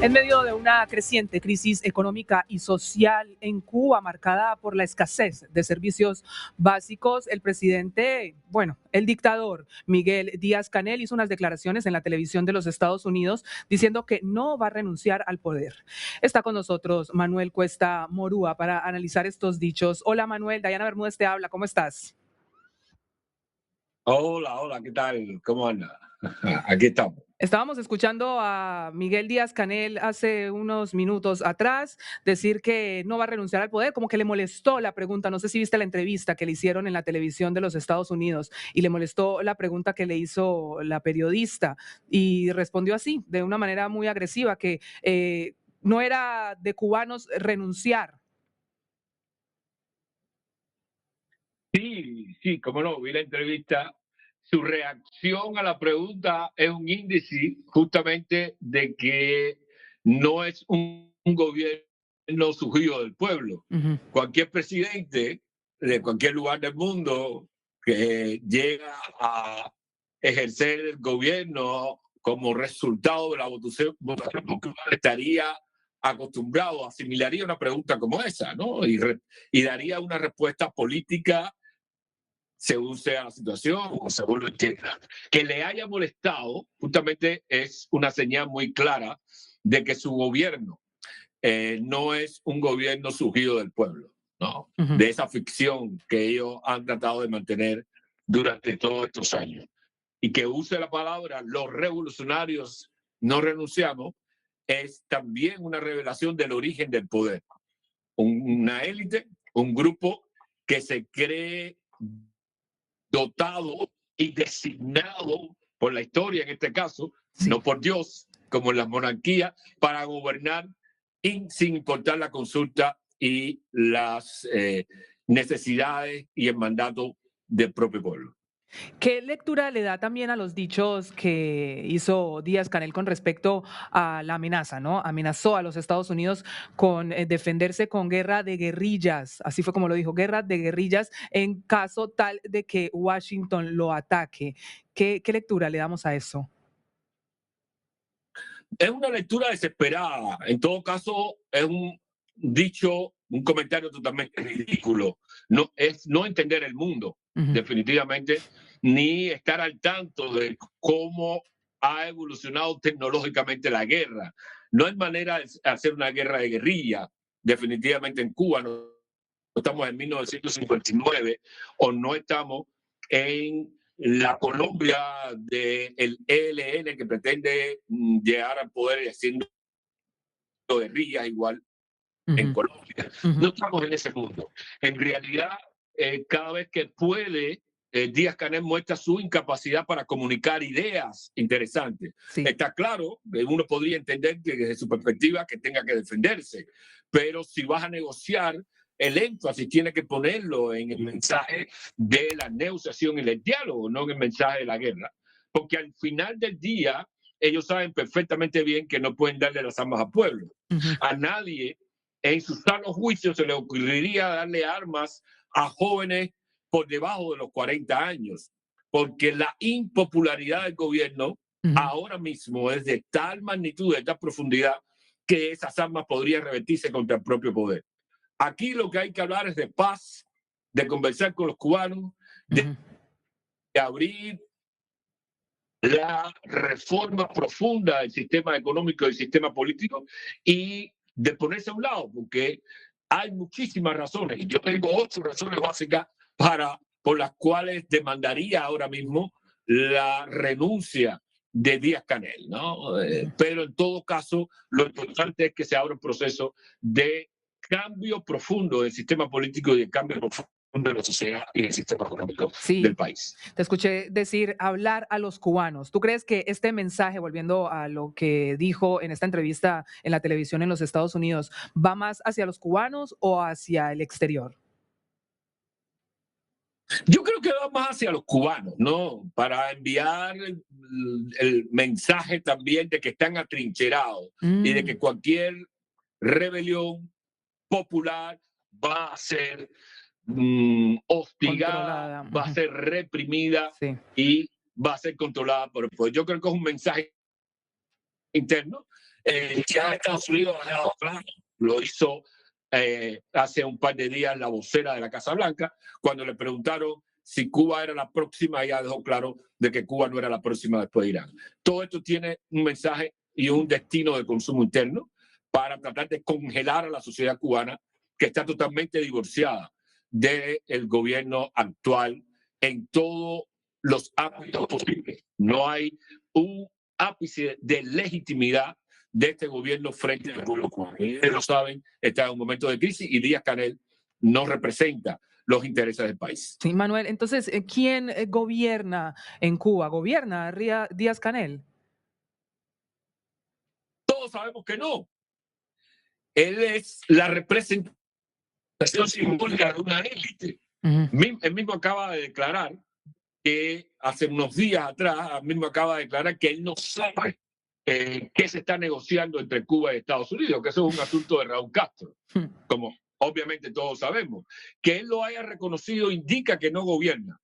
En medio de una creciente crisis económica y social en Cuba, marcada por la escasez de servicios básicos, el presidente, el dictador Miguel Díaz-Canel hizo unas declaraciones en la televisión de los Estados Unidos diciendo que no va a renunciar al poder. Está con nosotros Manuel Cuesta Morúa para analizar estos dichos. Hola Manuel, Dayana Bermúdez te habla, ¿cómo estás? Hola, ¿qué tal? ¿Cómo anda? Aquí estamos. Estábamos escuchando a Miguel Díaz-Canel hace unos minutos atrás decir que no va a renunciar al poder, como que le molestó la pregunta. No sé si viste la entrevista que le hicieron en la televisión de los Estados Unidos y le molestó la pregunta que le hizo la periodista y respondió así, de una manera muy agresiva, que no era de cubanos renunciar. Sí, cómo no, vi la entrevista. Su reacción a la pregunta es un índice justamente de que no es un gobierno surgido del pueblo. Uh-huh. Cualquier presidente de cualquier lugar del mundo que llega a ejercer el gobierno como resultado de la votación popular estaría acostumbrado, asimilaría una pregunta como esa, ¿no? Y daría una respuesta política según sea la situación o según lo entienda. Que le haya molestado justamente es una señal muy clara de que su gobierno no es un gobierno surgido del pueblo, ¿no? Uh-huh. De esa ficción que ellos han tratado de mantener durante todos estos años. Y que use la palabra los revolucionarios no renunciamos es también una revelación del origen del poder. Una élite, un grupo que se cree dotado y designado por la historia, en este caso, Sí. no por Dios, como en las monarquías, para gobernar sin importar la consulta y las necesidades y el mandato del propio pueblo. ¿Qué lectura le da también a los dichos que hizo Díaz-Canel con respecto a la amenaza, ¿no? Amenazó a los Estados Unidos con defenderse con guerra de guerrillas, así fue como lo dijo, guerra de guerrillas en caso tal de que Washington lo ataque. ¿Qué lectura le damos a eso? Es una lectura desesperada. En todo caso, es un dicho, un comentario totalmente ridículo. No es no entender el mundo, Uh-huh. definitivamente, ni estar al tanto de cómo ha evolucionado tecnológicamente la guerra. No hay manera de hacer una guerra de guerrilla, definitivamente en Cuba. No estamos en 1959 o no estamos en la Colombia del ELN que pretende llegar al poder haciendo guerrillas igual en Uh-huh. Colombia. Uh-huh. No estamos en ese mundo. En realidad, cada vez que puede, Díaz-Canel muestra su incapacidad para comunicar ideas interesantes. Sí. Está claro, uno podría entender que desde su perspectiva que tenga que defenderse, pero si vas a negociar, el énfasis tiene que ponerlo en el mensaje de la negociación y el diálogo, no en el mensaje de la guerra. Porque al final del día, ellos saben perfectamente bien que no pueden darle las armas al pueblo. Uh-huh. A nadie en sus sanos juicios se le ocurriría darle armas a jóvenes por debajo de los 40 años, porque la impopularidad del gobierno Uh-huh. ahora mismo es de tal magnitud, de tal profundidad, que esas armas podrían revertirse contra el propio poder. Aquí lo que hay que hablar es de paz, de conversar con los cubanos, Uh-huh. de abrir la reforma profunda del sistema económico y del sistema político y de ponerse a un lado, porque hay muchísimas razones. Yo tengo 8 razones básicas por las cuales demandaría ahora mismo la renuncia de Díaz-Canel, ¿no? Pero en todo caso, lo importante es que se abra un proceso de cambio profundo del sistema político y de cambio profundo de la sociedad y del sistema económico del Sí, país. te escuché decir hablar a los cubanos. ¿Tú crees que este mensaje, volviendo a lo que dijo en esta entrevista en la televisión en los Estados Unidos, va más hacia los cubanos o hacia el exterior? Yo creo que va más hacia los cubanos, ¿no? Para enviar el mensaje también de que están atrincherados y de que cualquier rebelión popular va a ser hostigada, Controlada. va a ser reprimida Sí. y va a ser controlada por el poder. Yo creo que es un mensaje interno Ya Estados Unidos ha dejado claro, lo hizo hace un par de días la vocera de la Casa Blanca, cuando le preguntaron si Cuba era la próxima, ella dejó claro de que Cuba no era la próxima después de Irán. Todo esto tiene un mensaje y un destino de consumo interno para tratar de congelar a la sociedad cubana, que está totalmente divorciada del gobierno actual en todos los ámbitos posibles. No hay un ápice de legitimidad de este gobierno frente al pueblo cubano. Ustedes lo saben, está en un momento de crisis y Díaz-Canel no representa los intereses del país. Sí, Manuel, entonces, ¿quién gobierna en Cuba? ¿Gobierna Díaz-Canel? Todos sabemos que no. Él es la representación simbólica de una élite. Él mismo acaba de declarar que hace unos días atrás, él mismo acaba de declarar que él no sabe qué se está negociando entre Cuba y Estados Unidos, que eso es un asunto de Raúl Castro, como obviamente todos sabemos. Que él lo haya reconocido indica que no gobierna,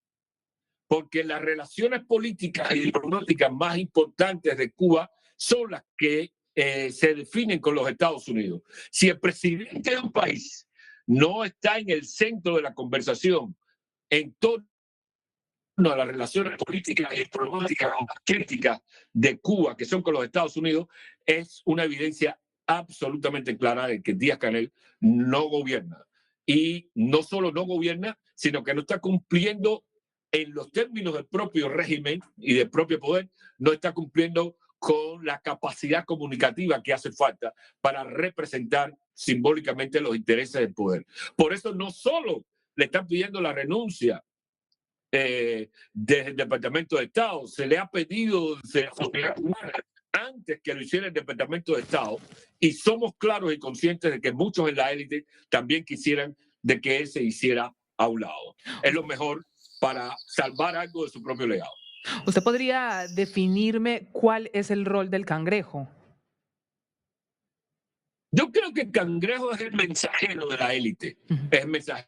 porque las relaciones políticas y diplomáticas más importantes de Cuba son las que se definen con los Estados Unidos. Si el presidente de un país no está en el centro de la conversación en torno a las relaciones políticas y diplomáticas o críticas de Cuba, que son con los Estados Unidos, es una evidencia absolutamente clara de que Díaz-Canel no gobierna. Y no solo no gobierna, sino que no está cumpliendo en los términos del propio régimen y del propio poder, no está cumpliendo con la capacidad comunicativa que hace falta para representar simbólicamente los intereses del poder. Por eso no solo le están pidiendo la renuncia desde el Departamento de Estado, se le ha pedido desde la sociedad cubana antes que lo hiciera el Departamento de Estado, y somos claros y conscientes de que muchos en la élite también quisieran de que él se hiciera a un lado. Es lo mejor para salvar algo de su propio legado. ¿Usted podría definirme cuál es el rol del cangrejo? Yo creo que el cangrejo es el mensajero de la élite, es mensajero.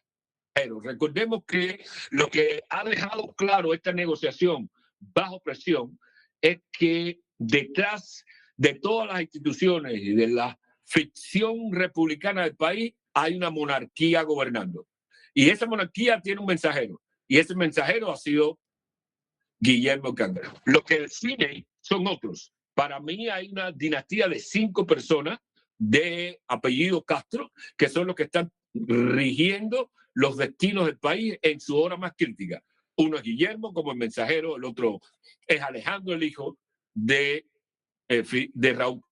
Recordemos que lo que ha dejado claro esta negociación bajo presión es que detrás de todas las instituciones y de la ficción republicana del país hay una monarquía gobernando. Y esa monarquía tiene un mensajero. Y ese mensajero ha sido Guillermo Cangrejo. Lo que define son otros. Para mí hay una dinastía de 5 personas de apellido Castro, que son los que están rigiendo los destinos del país en su hora más crítica. Uno es Guillermo como el mensajero, el otro es Alejandro, el hijo de Raúl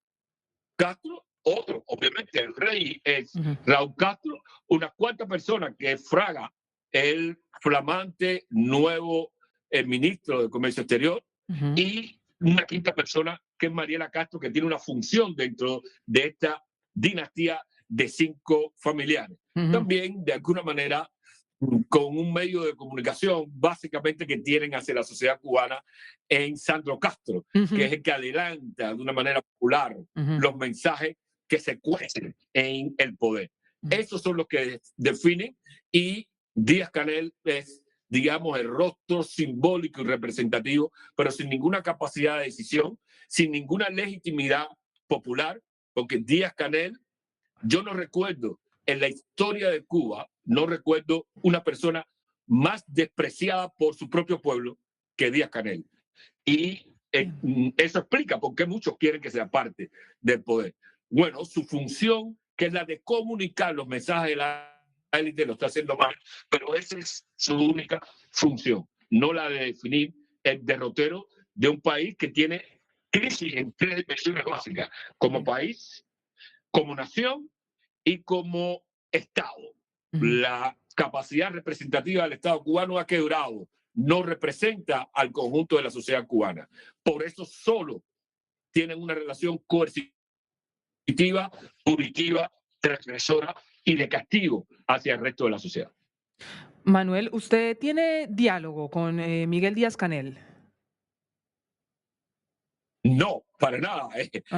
Castro. Otro, obviamente, el rey es Raúl Castro. Una cuarta persona que es Fraga, el flamante nuevo ministro de Comercio Exterior. Y una quinta persona que es Mariela Castro, que tiene una función dentro de esta dinastía de 5 familiares. También, de alguna manera, con un medio de comunicación básicamente que tienen hacia la sociedad cubana en Sandro Castro, que es el que adelanta de una manera popular los mensajes que se cuecen en el poder. Esos son los que definen, y Díaz-Canel es, digamos, el rostro simbólico y representativo, pero sin ninguna capacidad de decisión, sin ninguna legitimidad popular, porque Díaz-Canel, yo no recuerdo en la historia de Cuba, no recuerdo una persona más despreciada por su propio pueblo que Díaz-Canel. Y eso explica por qué muchos quieren que sea parte del poder. Bueno, su función, que es la de comunicar los mensajes de la élite, lo está haciendo mal, pero esa es su única función, no la de definir el derrotero de un país que tiene crisis en 3 dimensiones básicas, como país, como nación y como Estado. La capacidad representativa del Estado cubano ha quebrado, no representa al conjunto de la sociedad cubana. Por eso solo tienen una relación coercitiva, punitiva, transgresora y de castigo hacia el resto de la sociedad. Manuel, ¿usted tiene diálogo con Miguel Díaz-Canel? No, para nada.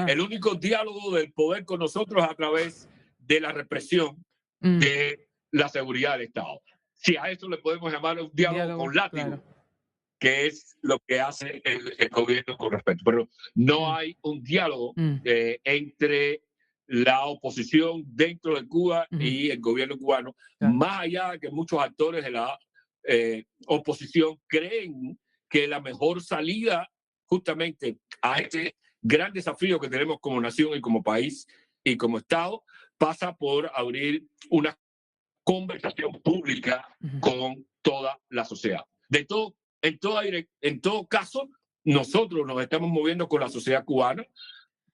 El único diálogo del poder con nosotros es a través de la represión de la seguridad del Estado. Si a eso le podemos llamar un diálogo con látigo, claro, que es lo que hace el gobierno con respecto. Pero no hay un diálogo entre la oposición dentro de Cuba y el gobierno cubano, más allá de que muchos actores de la oposición creen que la mejor salida justamente a este gran desafío que tenemos como nación y como país y como Estado pasa por abrir una conversación pública con toda la sociedad. En todo caso, nosotros nos estamos moviendo con la sociedad cubana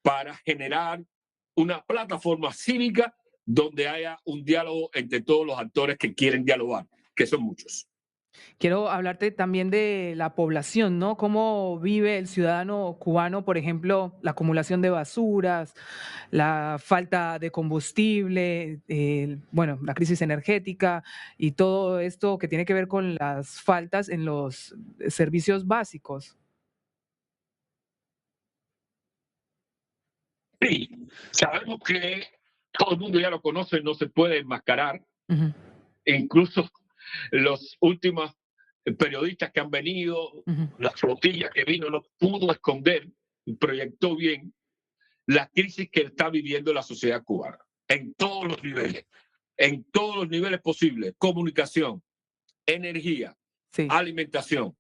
para generar una plataforma cívica donde haya un diálogo entre todos los actores que quieren dialogar, que son muchos. Quiero hablarte también de la población, ¿no? ¿Cómo vive el ciudadano cubano, por ejemplo, la acumulación de basuras, la falta de combustible, bueno, la crisis energética y todo esto que tiene que ver con las faltas en los servicios básicos? Sí, sabemos que todo el mundo ya lo conoce, no se puede enmascarar. Incluso los últimos periodistas que han venido, la flotilla que vino, no pudo esconder, proyectó bien la crisis que está viviendo la sociedad cubana, en todos los niveles posibles: comunicación, energía, alimentación,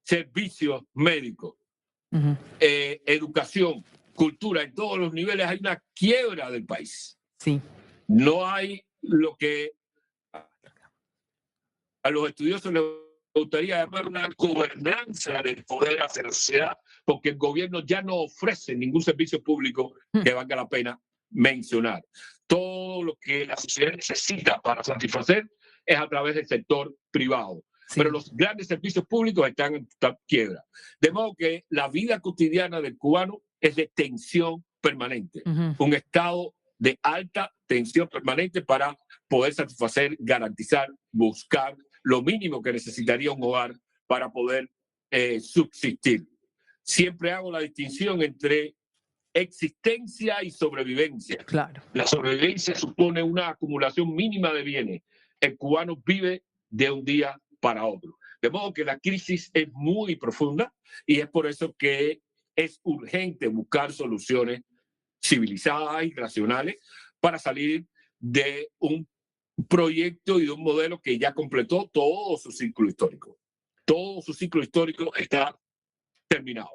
servicios médicos, educación, cultura. En todos los niveles hay una quiebra del país. Sí. No hay lo que a los estudiosos les gustaría llamar una gobernanza del poder hacia la sociedad, porque el gobierno ya no ofrece ningún servicio público que valga la pena mencionar. Todo lo que la sociedad necesita para satisfacer es a través del sector privado. Sí. Pero los grandes servicios públicos están en quiebra. De modo que la vida cotidiana del cubano es de tensión permanente. Un estado de alta tensión permanente para poder satisfacer, garantizar, buscar lo mínimo que necesitaría un hogar para poder subsistir. Siempre hago la distinción entre existencia y sobrevivencia. Claro. La sobrevivencia supone una acumulación mínima de bienes. El cubano vive de un día para otro. De modo que la crisis es muy profunda y es por eso que es urgente buscar soluciones civilizadas y racionales para salir de un proyecto y de un modelo que ya completó todo su ciclo histórico. Todo su ciclo histórico está terminado.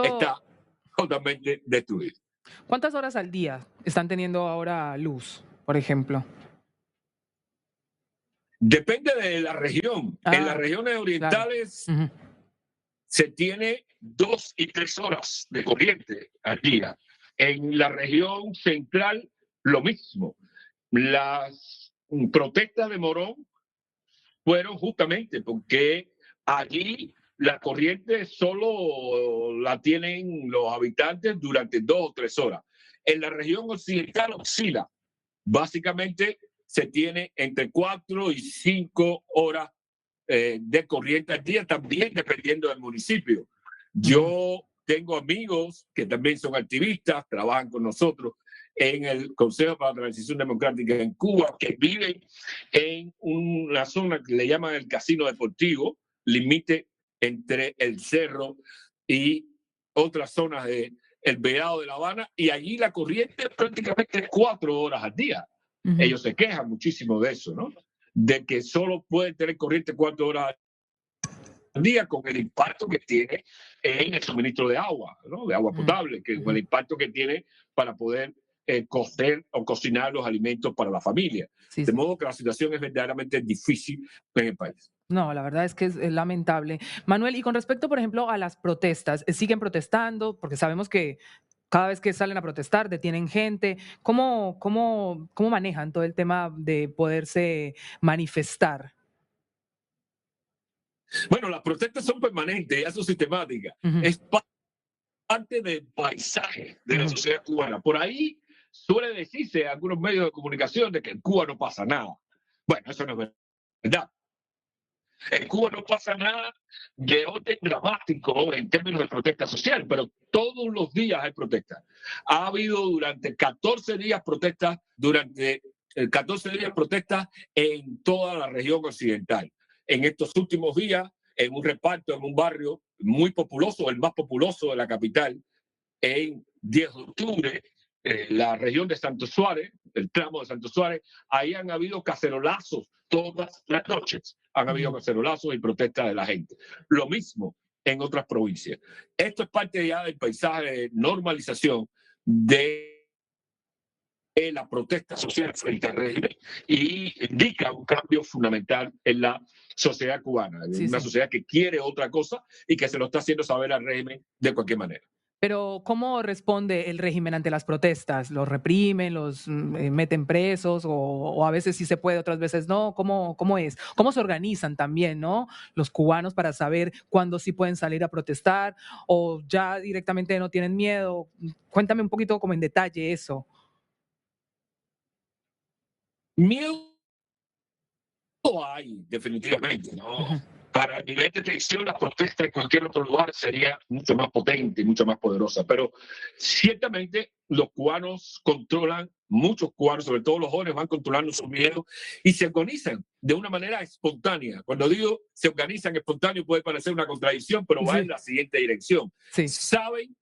Está totalmente destruido. ¿Cuántas horas al día están teniendo ahora luz, por ejemplo? Depende de la región. En las regiones orientales se tiene 2 y 3 horas de corriente al día. En la región central, lo mismo. Las protestas de Morón fueron justamente porque allí la corriente solo la tienen los habitantes durante 2 o 3 horas. En la región occidental oscila. Básicamente se tiene entre 4 y 5 horas de corriente al día, también dependiendo del municipio. Yo tengo amigos que también son activistas, trabajan con nosotros en el Consejo para la Transición Democrática en Cuba, que viven en una zona que le llaman el Casino Deportivo, límite entre el Cerro y otras zonas del Vedado de La Habana, y allí la corriente es prácticamente 4 horas al día. Ellos se quejan muchísimo de eso, ¿no? De que solo pueden tener corriente 4 horas al día, con el impacto que tiene en el suministro de agua, ¿no? De agua potable, que con el impacto que tiene para poder cocer o cocinar los alimentos para la familia. De modo que la situación es verdaderamente difícil en el país. No, la verdad es que es lamentable. Manuel, y con respecto, por ejemplo, a las protestas, ¿siguen protestando? Porque sabemos que cada vez que salen a protestar detienen gente. ¿Cómo manejan todo el tema de poderse manifestar? Bueno, las protestas son permanentes, ya son sistemáticas. Es parte del paisaje de la sociedad cubana. Por ahí suele decirse en algunos medios de comunicación de que en Cuba no pasa nada. Bueno, eso no es verdad. En Cuba no pasa nada de orden dramático en términos de protesta social, pero todos los días hay protestas. Ha habido durante 14 días protestas, en toda la región occidental. En estos últimos días en un reparto en un barrio muy populoso, el más populoso de la capital, en 10 de octubre, la región de Santo Suárez, el tramo de Santo Suárez, ahí han habido cacerolazos todas las noches. Han habido cacerolazos y protestas de la gente. Lo mismo en otras provincias. Esto es parte ya del paisaje de normalización de la protesta social frente al régimen y indica un cambio fundamental en la sociedad cubana, una sociedad que quiere otra cosa y que se lo está haciendo saber al régimen de cualquier manera. Pero ¿cómo responde el régimen ante las protestas? ¿Los reprimen, los meten presos o a veces sí se puede, otras veces no? ¿Cómo es? ¿Cómo se organizan también, no? Los cubanos para saber cuándo sí pueden salir a protestar o ya directamente no tienen miedo. Cuéntame un poquito como en detalle eso. Miedo hay, definitivamente, ¿no? Para el nivel de tensión, la protesta en cualquier otro lugar sería mucho más potente, mucho más poderosa. Pero ciertamente los cubanos controlan, muchos cubanos, sobre todo los jóvenes, van controlando su miedo y se organizan de una manera espontánea. Cuando digo se organizan espontáneo puede parecer una contradicción, pero va en la siguiente dirección. Saben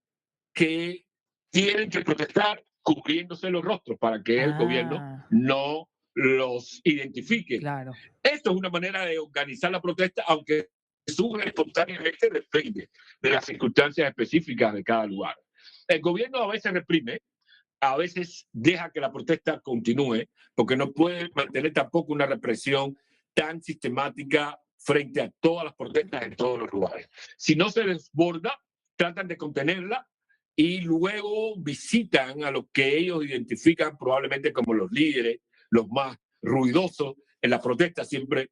que tienen que protestar cubriéndose los rostros para que el gobierno no los identifique. Claro. Esto es una manera de organizar la protesta, aunque surge espontáneamente, depende de las circunstancias específicas de cada lugar. El gobierno a veces reprime, a veces deja que la protesta continúe, porque no puede mantener tampoco una represión tan sistemática frente a todas las protestas en todos los lugares. Si no se desborda, tratan de contenerla y luego visitan a los que ellos identifican probablemente como los líderes, los más ruidosos en la protesta, siempre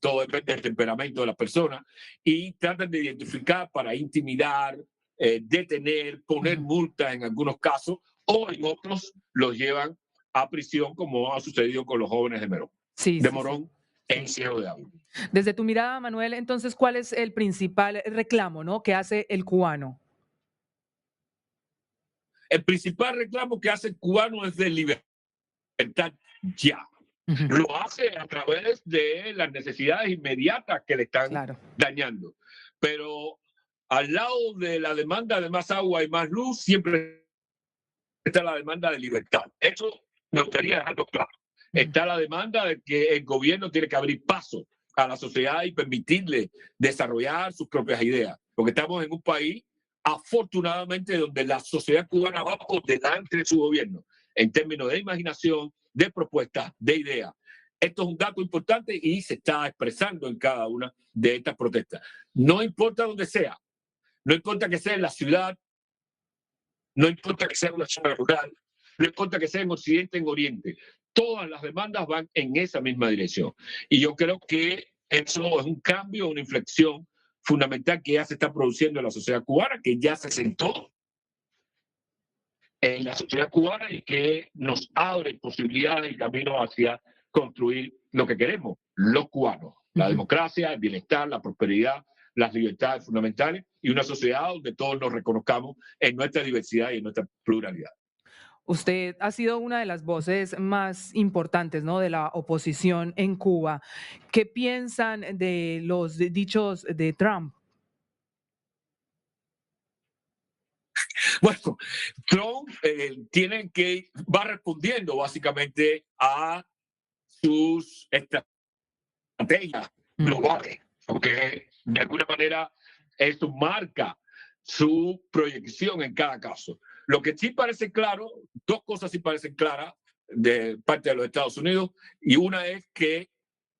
todo depende del temperamento de la persona, y tratan de identificar para intimidar, detener, poner multas en algunos casos, o en otros los llevan a prisión, como ha sucedido con los jóvenes de Morón. Morón en Ciego de Ávila. Desde tu mirada, Manuel, entonces, ¿cuál es el principal reclamo, ¿no?, que hace el cubano? El principal reclamo que hace el cubano es de libertad ya. Lo hace a través de las necesidades inmediatas que le están dañando. Pero al lado de la demanda de más agua y más luz, siempre está la demanda de libertad. Eso me gustaría dejarlo claro. Está la demanda de que el gobierno tiene que abrir paso a la sociedad y permitirle desarrollar sus propias ideas. Porque estamos en un país, afortunadamente, donde la sociedad cubana va por delante de su gobierno en términos de imaginación, de propuestas, de ideas. Esto es un dato importante y se está expresando en cada una de estas protestas. No importa dónde sea, no importa que sea en la ciudad, no importa que sea en una zona rural, no importa que sea en Occidente, en Oriente. Todas las demandas van en esa misma dirección. Y yo creo que eso es un cambio, una inflexión fundamental que ya se está produciendo en la sociedad cubana, que ya se sentó en la sociedad cubana y que nos abre posibilidades y caminos hacia construir lo que queremos, los cubanos, la democracia, el bienestar, la prosperidad, las libertades fundamentales y una sociedad donde todos nos reconozcamos en nuestra diversidad y en nuestra pluralidad. Usted ha sido una de las voces más importantes, ¿no?, de la oposición en Cuba. ¿Qué piensan de los dichos de Trump? Bueno, Trump va respondiendo básicamente a sus estrategias globales, porque de alguna manera eso marca su proyección en cada caso. Lo que sí parece claro, dos cosas sí parecen claras de parte de los Estados Unidos, y una es que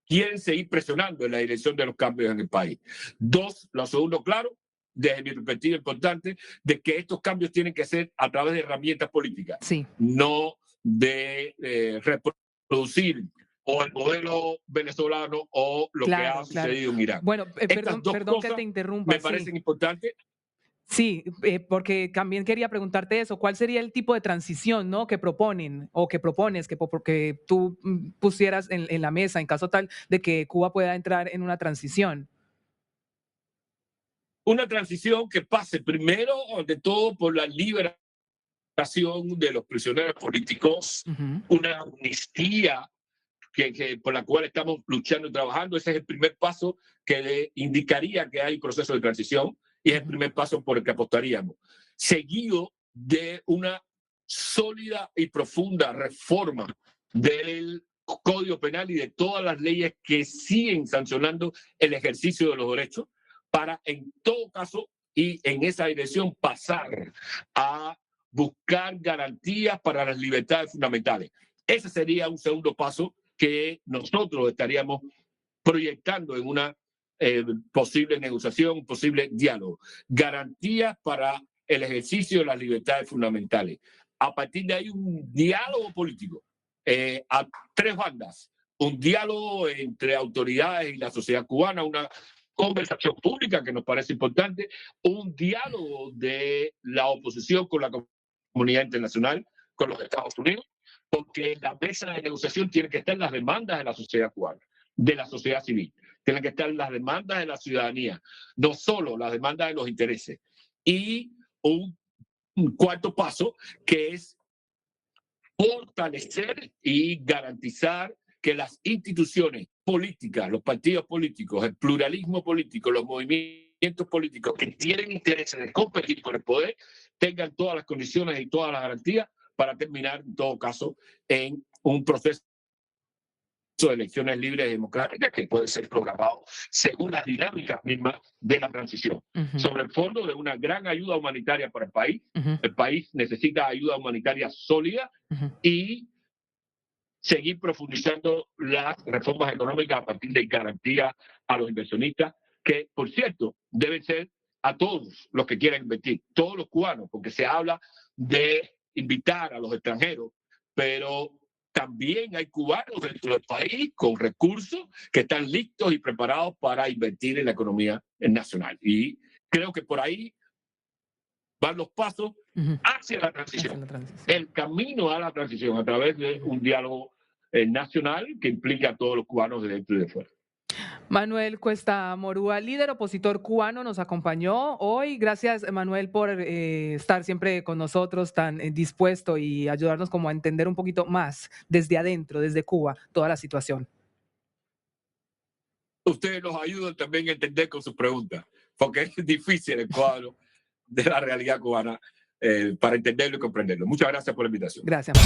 quieren seguir presionando en la dirección de los cambios en el país. Dos, lo segundo claro, desde mi perspectiva importante, de que estos cambios tienen que ser a través de herramientas políticas, no de reproducir o el modelo venezolano o lo que ha sucedido en Irán. Bueno, Estas dos perdón cosas que te interrumpa. me parecen importantes. Sí, porque también quería preguntarte eso. ¿Cuál sería el tipo de transición, ¿no?, que proponen o que propones que tú pusieras en la mesa en caso tal de que Cuba pueda entrar en una transición? Una transición que pase primero de todo por la liberación de los prisioneros políticos, una amnistía por la cual estamos luchando y trabajando. Ese es el primer paso que le indicaría que hay proceso de transición y es el primer paso por el que apostaríamos. Seguido de una sólida y profunda reforma del Código Penal y de todas las leyes que siguen sancionando el ejercicio de los derechos para, en todo caso, y en esa dirección pasar a buscar garantías para las libertades fundamentales. Ese sería un segundo paso que nosotros estaríamos proyectando en una posible negociación, un posible diálogo. Garantías para el ejercicio de las libertades fundamentales. A partir de ahí, un diálogo político a tres bandas. Un diálogo entre autoridades y la sociedad cubana, una conversación pública que nos parece importante, un diálogo de la oposición con la comunidad internacional, con los Estados Unidos, porque en la mesa de negociación tienen que estar las demandas de la sociedad cubana, de la sociedad civil, tienen que estar las demandas de la ciudadanía, no solo las demandas de los intereses. Y un cuarto paso que es fortalecer y garantizar que las instituciones políticas, los partidos políticos, el pluralismo político, los movimientos políticos que tienen intereses de competir por el poder, tengan todas las condiciones y todas las garantías para terminar, en todo caso, en un proceso de elecciones libres y democráticas que puede ser programado según las dinámicas mismas de la transición. Sobre el fondo de una gran ayuda humanitaria para el país. El país necesita ayuda humanitaria sólida y seguir profundizando las reformas económicas a partir de garantía a los inversionistas, que, por cierto, deben ser a todos los que quieran invertir, todos los cubanos, porque se habla de invitar a los extranjeros, pero también hay cubanos dentro del país con recursos que están listos y preparados para invertir en la economía nacional. Y creo que por ahí van los pasos hacia la transición. El camino a la transición a través de un diálogo nacional que implique a todos los cubanos de dentro y de fuera. Manuel Cuesta Morúa, líder opositor cubano, nos acompañó hoy. Gracias, Manuel, por estar siempre con nosotros, tan dispuesto y ayudarnos como a entender un poquito más desde adentro, desde Cuba, toda la situación. Ustedes nos ayudan también a entender con sus preguntas, porque es difícil el cuadro de la realidad cubana para entenderlo y comprenderlo. Muchas gracias por la invitación. Gracias.